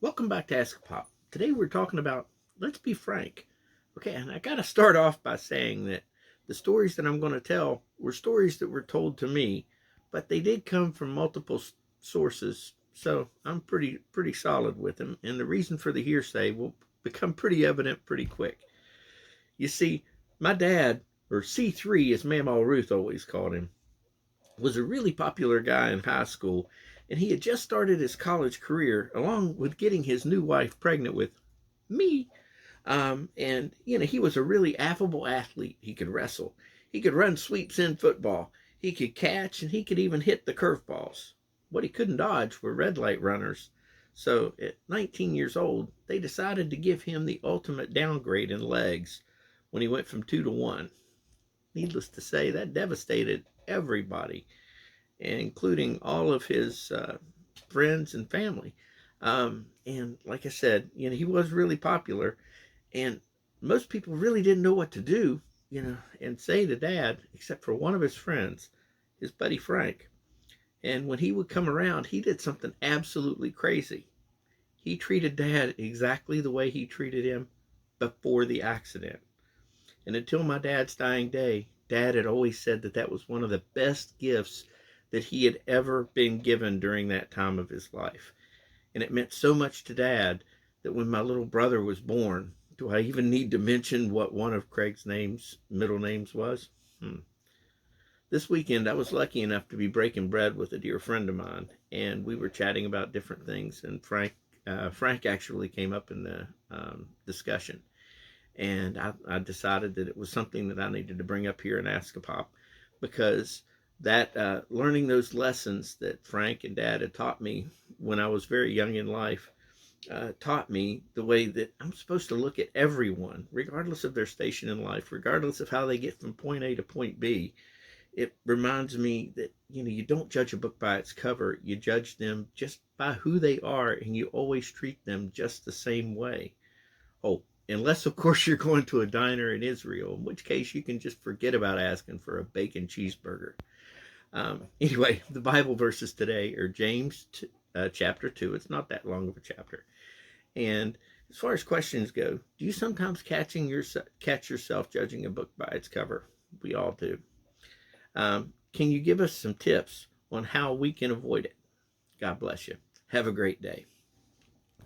Welcome back to AskAPop. Today we're talking about let's be frank. Okay, and I got to start off by saying that the stories that I'm going to tell were stories that were told to me, but they did come from multiple sources. So I'm pretty solid with them, and the reason for the hearsay will become pretty evident pretty quick. You see, my dad, or C3 as Mamaw Ruth always called him, was a really popular guy in high school, and he had just started his college career along with getting his new wife pregnant with me. And he was a really affable athlete. He could wrestle, he could run sweeps in football, he could catch, and he could even hit the curveballs. What he couldn't dodge were red light runners. So at 19 years old, they decided to give him the ultimate downgrade in legs when he went from 2 to 1. Needless to say, that devastated everybody, including all of his friends and family. And like I said, he was really popular, and most people really didn't know what to do, and say to Dad, except for one of his friends, his buddy Frank. And when he would come around, he did something absolutely crazy. He treated Dad exactly the way he treated him before the accident. And until my dad's dying day, Dad had always said that that was one of the best gifts that he had ever been given during that time of his life. And it meant so much to Dad that when my little brother was born, do I even need to mention what one of Craig's middle names was? This weekend, I was lucky enough to be breaking bread with a dear friend of mine, and we were chatting about different things. And Frank actually came up in the discussion, and I decided that it was something that I needed to bring up here and ask a pop, because that learning those lessons that Frank and Dad had taught me when I was very young in life taught me the way that I'm supposed to look at everyone, regardless of their station in life, regardless of how they get from point A to point B. It reminds me that you don't judge a book by its cover. You judge them just by who they are, and you always treat them just the same way. Oh, unless of course you're going to a diner in Israel, in which case you can just forget about asking for a bacon cheeseburger. Anyway, the Bible verses today are James chapter 2. It's not that long of a chapter. And as far as questions go, do you sometimes catch yourself judging a book by its cover? We all do. Can you give us some tips on how we can avoid it? God bless you. Have a great day.